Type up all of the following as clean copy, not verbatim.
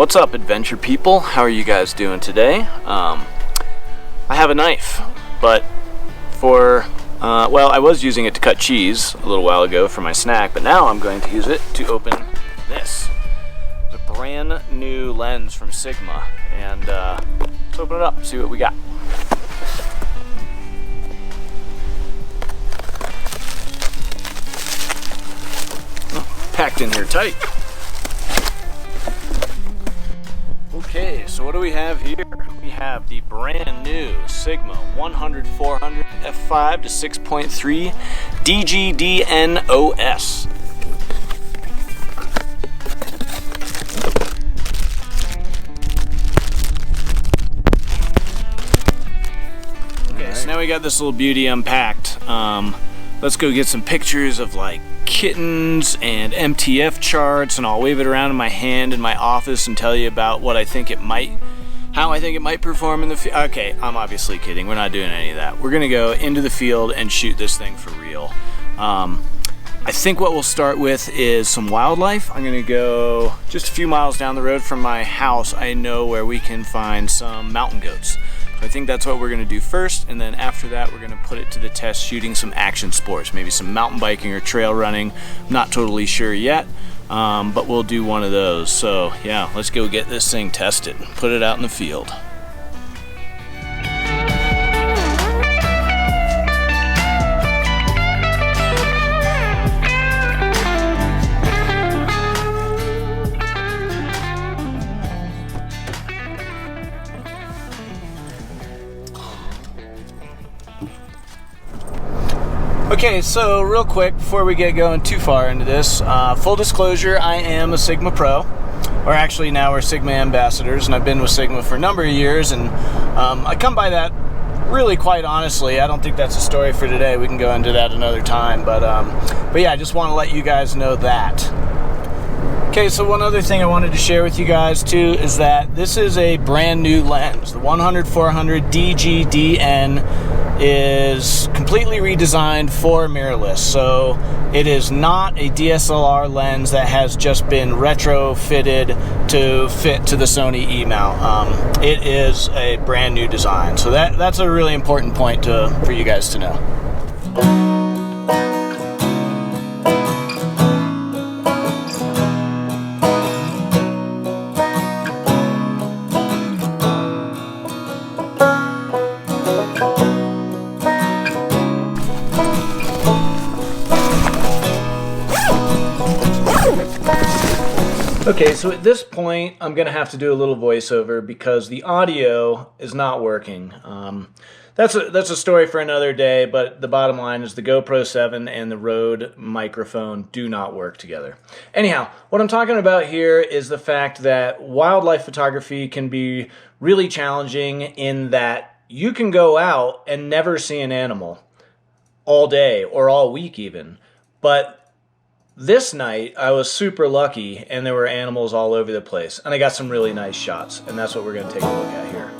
What's up, adventure people? How are you guys doing today? I have a knife, but well, I was using it to cut cheese a little while ago for my snack, but now I'm going to use it to open this. It's a brand new lens from Sigma, and let's open it up, see what we got. Packed in here tight. Okay, so what do we have here? We have the brand new Sigma 100-400 f5 to 6.3 DGDNOS. Okay, so now we got this little beauty unpacked. Let's go get some pictures of like kittens and MTF charts, and I'll wave it around in my hand in my office and tell you about what I think it might, how I think it might perform in the field. Okay, I'm obviously kidding. We're not doing any of that. We're gonna go into the field and shoot this thing for real. I think what we'll start with is some wildlife. I'm gonna go just a few miles down the road from my house. I know where we can find some mountain goats. I think that's what we're going to do first, and then after that we're going to put it to the test shooting some action sports, maybe some mountain biking or trail running. I'm not totally sure yet, but we'll do one of those. So yeah, let's go get this thing tested, put it out in the field. Okay, so real quick before we get going too far into this, full disclosure, I am a Sigma Pro, or actually now we're Sigma ambassadors, and I've been with Sigma for a number of years, and I come by that really quite honestly. I don't think that's a story for today. We can go into that another time, but yeah, I just want to let you guys know that. Okay, so one other thing I wanted to share with you guys too is that this is a brand new lens. The 100-400 DGDN is completely redesigned for mirrorless. So it is not a DSLR lens that has just been retrofitted to fit to the Sony E mount. It is a brand new design. So that's a really important point for you guys to know. Okay, so at this point, I'm going to have to do a little voiceover because the audio is not working. That's a story for another day, but the bottom line is the GoPro 7 and the Rode microphone do not work together. Anyhow, what I'm talking about here is the fact that wildlife photography can be really challenging in that you can go out and never see an animal all day or all week even, but this night, I was super lucky, and there were animals all over the place, and I got some really nice shots, and that's what we're going to take a look at here.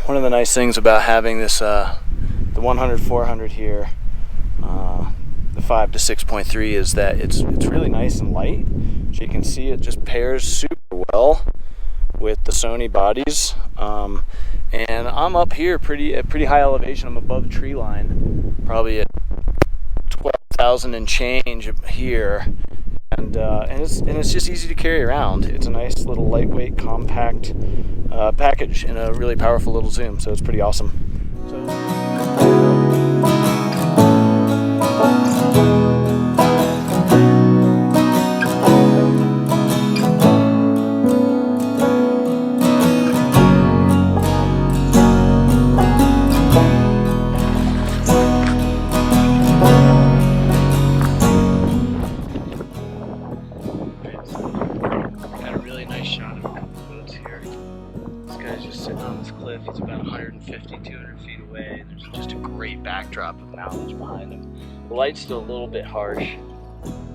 One of the nice things about having this, the 100-400 here, the 5 to 6.3, is that it's really nice and light. As you can see, it just pairs super well with the Sony bodies. And I'm up here at pretty high elevation. I'm above tree line, probably at 12,000 and change here. And it's just easy to carry around. It's a nice little lightweight, compact package in a really powerful little zoom, so it's pretty awesome. cliff. He's about 150, 200 feet away. There's just a great backdrop of mountains behind him. The light's still a little bit harsh,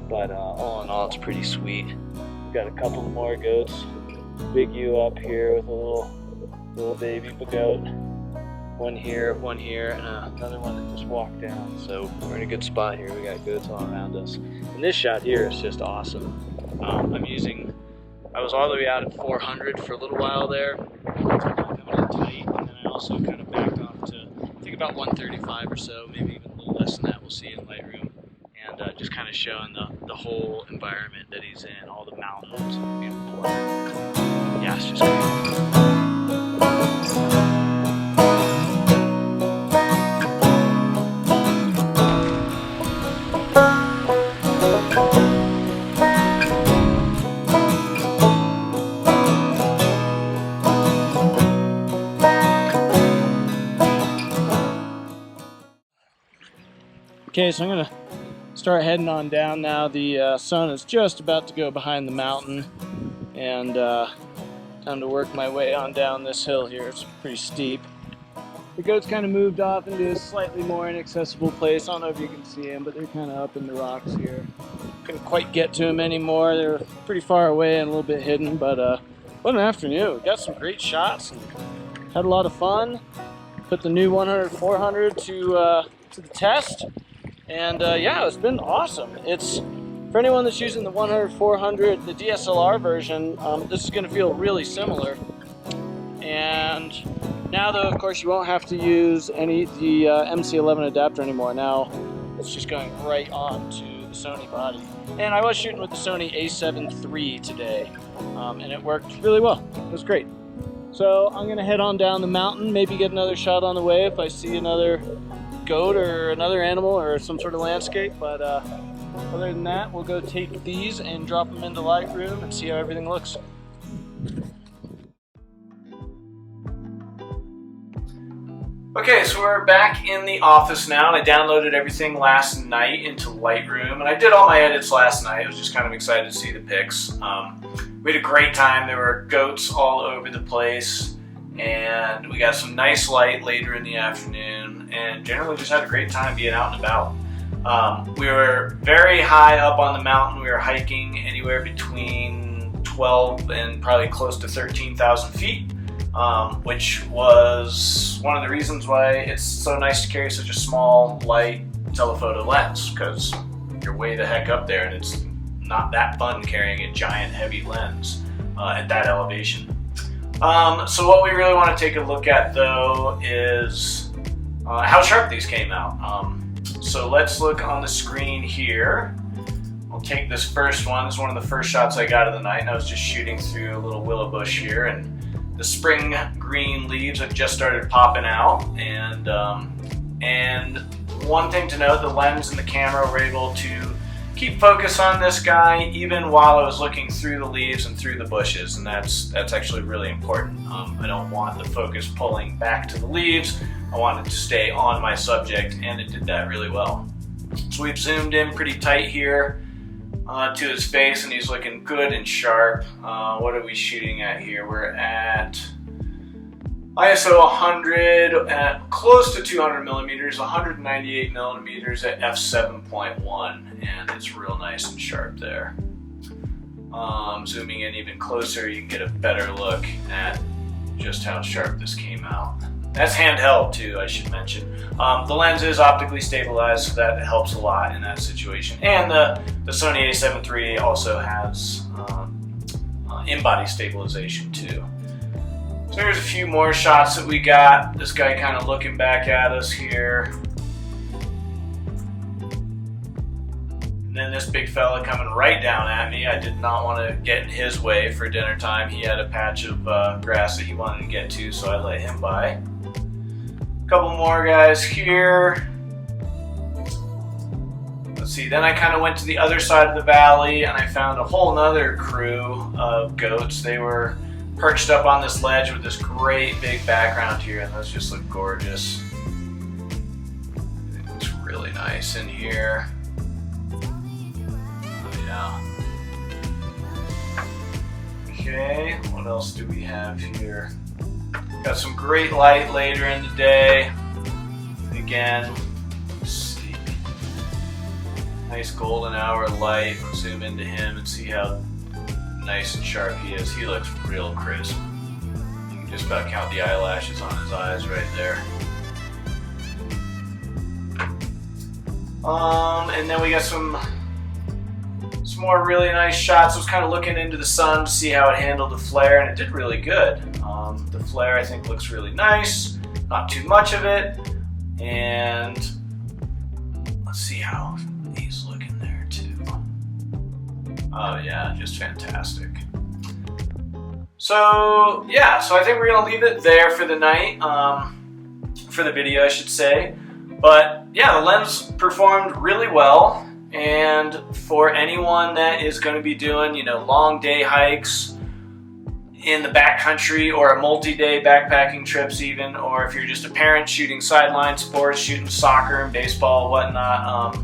but all in all, it's pretty sweet. We've got a couple more goats. Big ewe up here with a little baby goat. One here, and another one that just walked down. So we're in a good spot here. We got goats all around us. And this shot here is just awesome. I was all the way out at 400 for a little while there, coming in tight, and then I also kind of backed off to, I think about 135 or so, maybe even a little less than that, we'll see in Lightroom, and just kind of showing the whole environment that he's in, all the mountains, beautiful. Yeah, it's just great. Okay, so I'm gonna start heading on down now. The sun is just about to go behind the mountain, and time to work my way on down this hill here. It's pretty steep. The goats kind of moved off into a slightly more inaccessible place. I don't know if you can see them, but they're kind of up in the rocks here. Couldn't quite get to them anymore. They're pretty far away and a little bit hidden, but what an afternoon. We got some great shots and had a lot of fun. Put the new 100-400 to the test. And yeah, it's been awesome. It's, for anyone that's using the 100-400, the DSLR version, this is going to feel really similar. And now though, of course, you won't have to use the MC11 adapter anymore. Now it's just going right on to the Sony body. And I was shooting with the Sony a7 III today, and it worked really well. It was great. So I'm going to head on down the mountain, maybe get another shot on the way if I see another goat or another animal or some sort of landscape, but other than that, we'll go take these and drop them into Lightroom and see how everything looks. Okay, so we're back in the office now, and I downloaded everything last night into Lightroom, and I did all my edits last night. I was just kind of excited to see the pics. We had a great time. There were goats all over the place, and we got some nice light later in the afternoon, and generally just had a great time being out and about. We were very high up on the mountain. We were hiking anywhere between 12 and probably close to 13,000 feet, which was one of the reasons why it's so nice to carry such a small, light telephoto lens, because you're way the heck up there and it's not that fun carrying a giant, heavy lens at that elevation. So what we really want to take a look at though is how sharp these came out. So let's look on the screen here. We'll take this first one. This is one of the first shots I got of the night, and I was just shooting through a little willow bush here, and the spring green leaves have just started popping out. And one thing to note, the lens and the camera were able to keep focus on this guy even while I was looking through the leaves and through the bushes, and that's actually really important. I don't want the focus pulling back to the leaves. I want it to stay on my subject, and it did that really well. So we've zoomed in pretty tight here to his face, and he's looking good and sharp. What are we shooting at here? We're at ISO 100 at close to 200 millimeters, 198 millimeters at f7.1, and it's real nice and sharp there. Zooming in even closer, you can get a better look at just how sharp this came out. That's handheld too, I should mention. The lens is optically stabilized, so that helps a lot in that situation. And the Sony a7 III also has in-body stabilization too. So here's a few more shots that we got. This guy kind of looking back at us here. And then this big fella coming right down at me. I did not want to get in his way for dinner time. He had a patch of grass that he wanted to get to, so I let him by. A couple more guys here. Let's see, then I kind of went to the other side of the valley and I found a whole nother crew of goats. They were perched up on this ledge with this great big background here, and those just look gorgeous. It looks really nice in here. Oh yeah. Okay, what else do we have here? Got some great light later in the day. Again, let's see. Nice golden hour light. Zoom into him and see how nice and sharp he is. He looks real crisp. You can just about count the eyelashes on his eyes right there. And then we got some more really nice shots. I was kind of looking into the sun to see how it handled the flare, and it did really good. The flare I think looks really nice, not too much of it, and let's see how he's looking there too. Oh yeah, just fantastic. So yeah, so I think we're gonna leave it there for the night, for the video I should say. But yeah, the lens performed really well, and for anyone that is going to be doing, you know, long day hikes in the backcountry or a multi-day backpacking trips even, or if you're just a parent shooting sideline sports, shooting soccer and baseball, whatnot,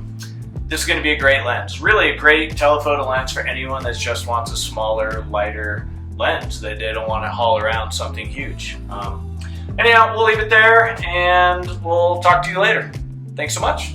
this is going to be a great lens. Really a great telephoto lens for anyone that just wants a smaller, lighter lens, that they don't want to haul around something huge. Anyhow, we'll leave it there, and we'll talk to you later. Thanks so much.